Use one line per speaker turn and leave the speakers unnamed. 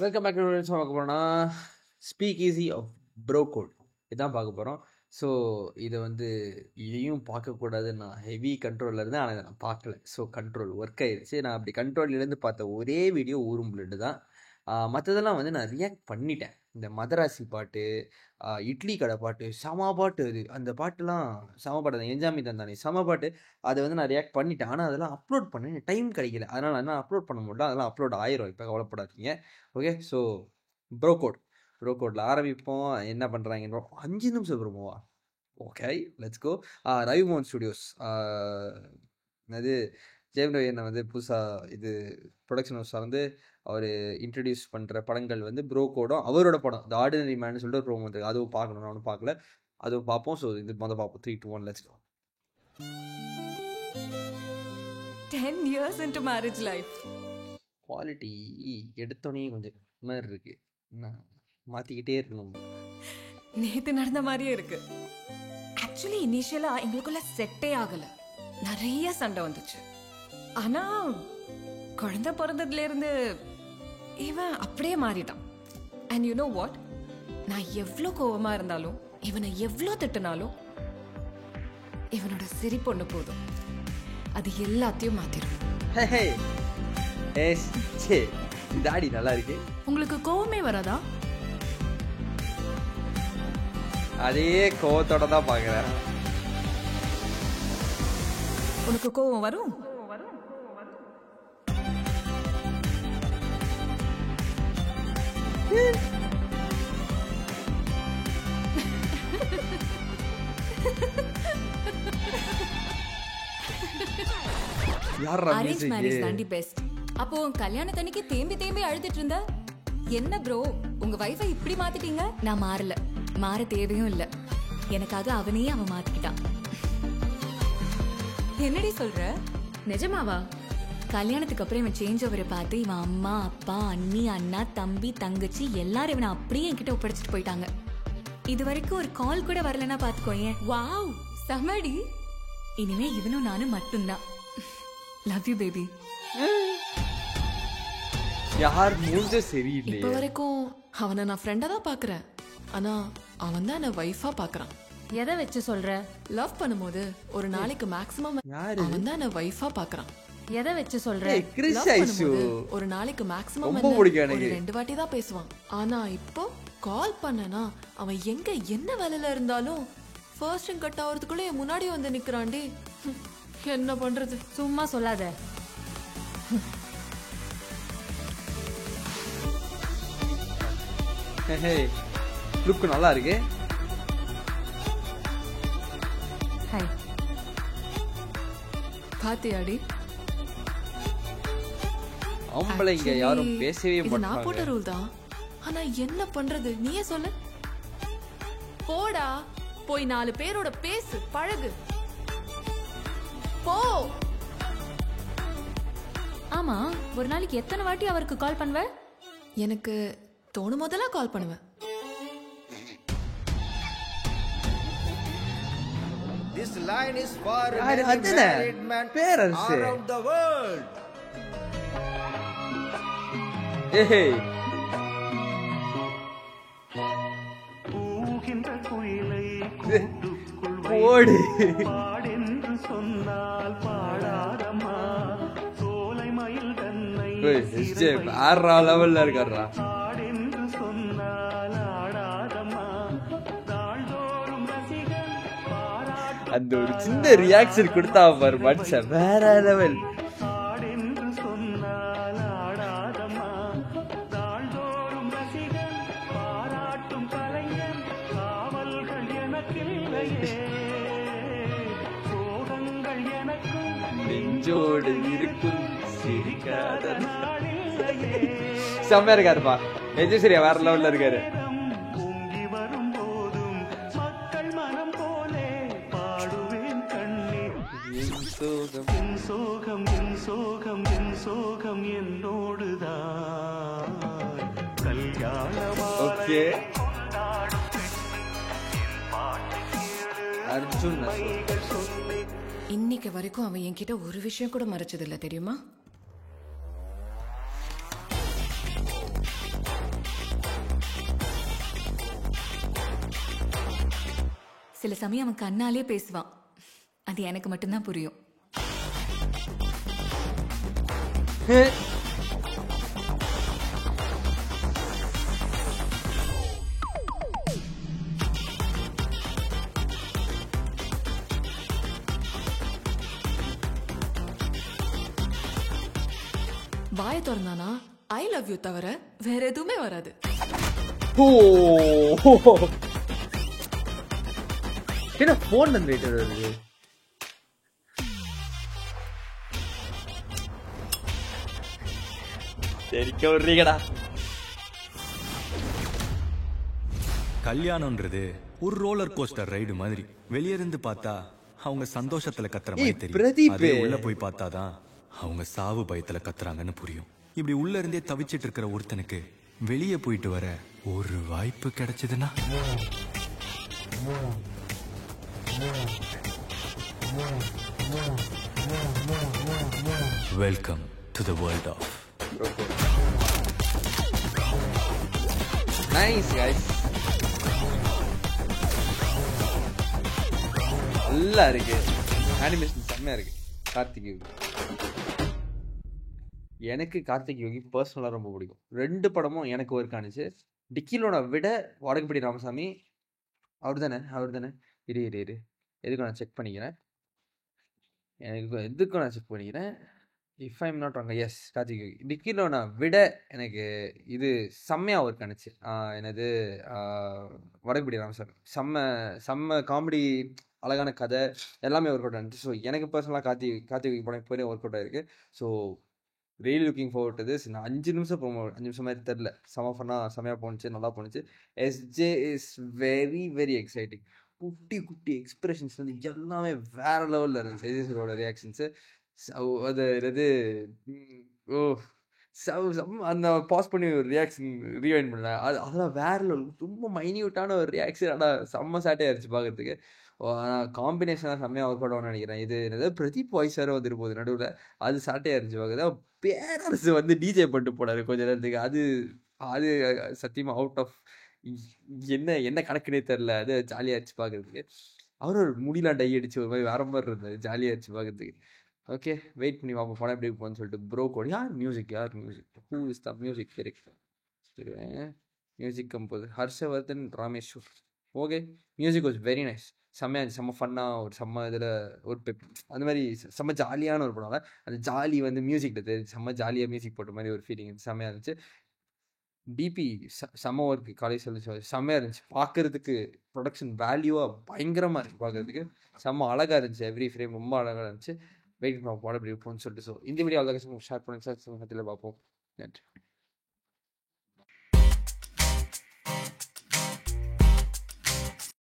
Welcome back to பார்க்க போகிறோன்னா speak easy of bro code இதுதான் பார்க்க போகிறோம். ஸோ இதை இதையும் பார்க்கக்கூடாது, நான் ஹெவி கண்ட்ரோலில் இருந்தேன், ஆனால் நான் பார்க்கல. ஸோ கண்ட்ரோல் ஒர்க் ஆயிடுச்சு. நான் அப்படி கண்ட்ரோல்லேருந்து பார்த்த ஒரே வீடியோ ஊரும் பிளட்டு தான். மற்றதெல்லாம் நான் ரியாக்ட் பண்ணிட்டேன். இந்த மதராசி பாட்டு, இட்லி கடை பாட்டு, சம பாட்டு, அது அந்த பாட்டுலாம் சம பாட்டு தான், என்ஜாமி தந்தானே சம பாட்டு. அதை நான் ரியாக்ட் பண்ணிட்டேன். ஆனால் அதெல்லாம் அப்லோட் பண்ண டைம் கிடைக்கல, அதனால் நான் அப்லோட் பண்ண முடியல. அதெல்லாம் அப்லோட் ஆயிரும், இப்போ கவலைப்படாதீங்க. ஓகே, ஸோ ப்ரோ கோடில் ஆரம்பிப்போம். என்ன பண்ணுறாங்க 5 நிமிஷம் ப்ரோமோவா? Okay, let's go. ரவி மோகன் ஸ்டுடியோஸ், அது ஜெயம் ரவி என்ன புதுசாக இது ப்ரொடக்ஷன் ஹவுஸ் அவர் இன்ட்ரடியூஸ் பண்ணுற படங்கள் ப்ரோ கோடும் அவரோட படம் த ஆர்டினரி மேன் சொல்லிட்டு ஒரு ப்ரோமோ வந்துருக்கு. அதுவும் பார்க்கணும், நான் ஒன்றும் பார்க்கல, அதுவும் பார்ப்போம். ஸோ இது பார்ப்போம். 3, 2, 1 let's go.
10 years into marriage life.
Quality எடுத்தோடனே கொஞ்சம் மாதிரி இருக்கு, மாற்றிக்கிட்டே இருக்கணும்.
நேத்து நடந்த மாதிரியே இருக்கு. ஆக்சுவலி இனிஷியலா எங்களுக்குள்ள செட்டே ஆகல, நிறைய சண்டை வந்துச்சு. ஆனா குழந்தை பிறந்ததுல இருந்து இவன் அப்படியே மாறிட்டான். அண்ட் யூ நோ வாட், நான் எவ்வளோ கோவமா இருந்தாலும், இவனை எவ்வளோ திட்டினாலும், இவனோட சிரிப்பு ஒண்ணு போதும், அது எல்லாத்தையும் மாத்திரும்.
தாடி நல்லா இருக்கு.
உங்களுக்கு கோவமே வராதா?
அதே கோவத்தோட தான் பாக்குறேன்.
உனக்கு கோவம் வரும்? அரேஞ்ச் மேரேஜ் தாண்டி பெஸ்ட். அப்போ கல்யாணத்தன்னைக்கு தேம்பி அழுதுட்டு இருந்த என்ன ப்ரோ, உங்க வைஃபை இப்படி மாத்திட்டீங்க? நான் மாறல, மாற தேவையும் இல்ல, எனக்காக அவனையே அவன் மாத்திக்கிட்டான். என்னடி சொல்ற? நிஜமாவா? கல்யாணத்துக்கு அப்புறம் இவன் சேஞ்ச் ஓவரை பார்த்து இவன் அம்மா, அப்பா, அண்ணி, அண்ணா, தம்பி, தங்கச்சி எல்லாரும் இவனை அப்படியே என்கிட்ட ஒப்படைச்சிட்டு போயிட்டாங்க. இது வரைக்கும் ஒரு கால் கூட வரலன்னா பாத்துக்கோயேன். வாவ், சமடி. இனிமே இவனும் நானும் மட்டும்தான். Love you baby.
யார் மூஞ்சே சரியில்லை.
இப்ப வரைக்கும் அவனை நான் ஃப்ரெண்டா தான் பாக்குறேன், ஆனா அவன் தான் என்ன வைஃபா பாக்குறான்.
எதை வச்சு சொல்ற?
லவ் பண்ணும்போது ஒரு நாளைக்கு மேக்ஸிமம் அவன் தான் என்ன வைஃபா பாக்குறான்.
எதை வச்சு சொல்ற?
ஒரு நாளைக்கு மேக்ஸிமம் 2 வாட்டி தான் பேசுவான். ஆனா இப்போ கால் பண்ணனா அவன் எங்க என்ன வேலையில இருந்தாலும் ஃபர்ஸ்ட் ரிங் கட் ஆகிறதுக்குள்ள என் முன்னாடி வந்து நிக்கிறான்டி. என்ன பண்றது?
சும்மா சொல்லாத.
லுக் நல்லா இருக்கு.
ஹாய்.
பாத்தியாடி,
ஆம்பளைங்க யாரும் பேசவே மாட்டாங்க.
நான் போட்ட ரூல் தான், ஆனா என்ன பண்றது? நீயே சொல்லு. போடா, போய் 4 பேரோட பேசு, பழகு, போ.
ஆமா, ஒரு நாளைக்கு எத்தனை வாட்டி அவருக்கு கால் பண்ணுவ?
எனக்கு தோணும் போதெல்லாம் கால் பண்ணுவேன்.
This line is for married men around the world.
Hey.
பூகின்ற குயிலை
ஓடி
பாடென்று சொன்னால் பாடாதம்மா, சோலை மயில் தன்னை
ஆறா லெவல்ல இருக்காரா.
பாடென்று சொன்னால் ஆடாதம்மா, தாழ்தோறும் ரசிகன் பாராட்டு.
அந்த ஒரு சின்ன ரியாக்ஷன் கொடுத்தா பாரு மனுஷன் வேற லெவல்.
பாடென்று சொன்னால் ஆடாதம்மா, தாழ்தோறும் ரசிகன் பாராட்டும் கலைஞன், காவல்கள் எனக்கில்லையே, சோகங்கள் எனக்கும்
நெஞ்சோடு இருக்கும் சிரிக்காத
நாளில்லையே.
செம்மையா இருக்காருப்பா. நெஞ்சு சரியா வேற லெவல்ல இருக்காரு.
பொங்கி வரும் போதும் மக்கள் மனம் போலே பாடுவேன் கண்ணீர். என் சோகம் என் சோகம் என் சோகம் என்னோடுதான்.
ஓகே, அர்ஜுன்
இன்னைக்கு வரைக்கும் அவன் என்கிட்ட ஒரு விஷயம் கூட மறைச்சது இல்ல, தெரியுமா?
சில சமயம் அவன் கண்ணாலே பேசுவான். அது எனக்கு மட்டும்தான் புரியும்.
வாயை திறந்தானா ஐ லவ் யூ தவிர வேற எதுவுமே வராது.
என்ன போன் வந்துட்டு வருது? சரிக்க வர்றீங்கடா.
கல்யாணம்ன்றது ஒரு ரோலர் கோஸ்டர் ரைடு மாதிரி. வெளியே இருந்து பார்த்தா அவங்க சந்தோஷத்துல கத்துற மாதிரி தெரியும். அதே உள்ள போய் பார்த்தாதான் அவங்க சாவு பயத்துல கத்துறாங்கன்னு புரியும். இப்படி உள்ள இருந்தே தவிச்சிட்டு இருக்கிற ஒருத்தனுக்கு வெளியே போயிட்டு வர ஒரு வாய்ப்பு கிடைச்சதுன்னா welcome to the world of
nice guys. நல்லா இருக்கு. அனிமேஷன் செம்மையா இருக்கு. கார்த்திக் யோகி எனக்கு கார்த்திக் யோகி பர்சனலாக ரொம்ப பிடிக்கும். 2 படமும் எனக்கு ஒர்க் ஆனிச்சு. டிக்கிலோட விட வடக்குப்பட்டி ராமசாமி அவர் தானே இரு எதுக்கும் நான் செக் பண்ணிக்கிறேன். If I'm not wrong, S Karthik Yogi. Dikkiloona விட எனக்கு இது செம்மையாக ஒர்க் ஆனிச்சு. எனது வடக்குப்பட்டி ராமசாமி செம்ம காமெடி, அழகான கதை எல்லாமே ஒர்க் அவுட் ஆனிச்சு. ஸோ எனக்கு பர்சனலாக கார்த்திக் யோகி படம் இப்போ ஒர்க் அவுட் ஆயிருக்கு. So really looking forward to this. நான் 5 நிமிஷம் மாதிரி தெரில, செமையாக போணுச்சு, நல்லா போணுச்சு. SJ is very very exciting. குட்டி எக்ஸ்பிரஷன்ஸ் வந்து எல்லாமே வேற லெவலில் இருந்துச்சு. எஸ்ஜேஸோட ரியாக்ஷன்ஸு அது என்னது அந்த பாஸ் பண்ணி ஒரு ரியாக்ஷன் ரீவைண்ட் பண்ணேன். அதெல்லாம் வேற லெவல், ரொம்ப மைன்யூட்டான ஒரு ரியாக்ஷன். ஆனால் செம்ம சாட்டே ஆயிடுச்சு பார்க்கறதுக்கு. ஆனால் காம்பினேஷனாக செம்மையாக ஒர்க் அவுட் ஆகும்னு நினைக்கிறேன். இது என்னது பிரதீப் வாய்ஸ் வேறு வந்துட்டு போகுது நடுவில், அது சாட்டையாக இருந்துச்சு பார்க்குறது. பேரரசு வந்து டிஜே பண்ணிட்டு போனார் கொஞ்ச நேரத்துக்கு. அது சத்தியமாக அவுட் ஆஃப் என்ன கணக்குனே தெரில. அது ஜாலியாக இருந்துச்சு பார்க்குறதுக்கு. அவர் ஒரு முடியலாம் டை அடிச்சு ஒரு மாதிரி வேற மாதிரி இருந்தது, ஜாலியாக இருந்துச்சு பார்க்குறதுக்கு. ஓகே, வெயிட் பண்ணி பார்ப்போம் படம் எப்படி போன்னு சொல்லிட்டு. ப்ரோ கோட் யார் music who is the music director? Music composer Harshavardhan Rameshwar. Okay, music was very nice. செம்ம ஃபன்னாக ஒரு செம்ம இதில் ஒரு அந்த மாதிரி செம்ம ஜாலியான ஒரு படம். அந்த ஜாலி வந்து மியூசிக்கில் தெரிஞ்சு செம்ம ஜாலியாக மியூசிக் போட்ட மாதிரி ஒரு ஃபீலிங் செம்மையாக இருந்துச்சு. டிபி செம்ம ஒர்க்கு, காலேஜ் செம்மையாக இருந்துச்சு பார்க்குறதுக்கு. ப்ரொடக்ஷன் வேல்யூவாக பயங்கரமாக இருந்துச்சு பார்க்குறதுக்கு. செம்ம அழகாக இருந்துச்சு, எவ்ரி ஃப்ரேம் ரொம்ப அழகாக இருந்துச்சு. வெயிட் பண்ண படம் எப்படி இருப்போம்னு சொல்லிட்டு. ஸோ இந்த வீடியோ அவ்வளோ ஷேர் பண்ணி பார்ப்போம். நன்றி.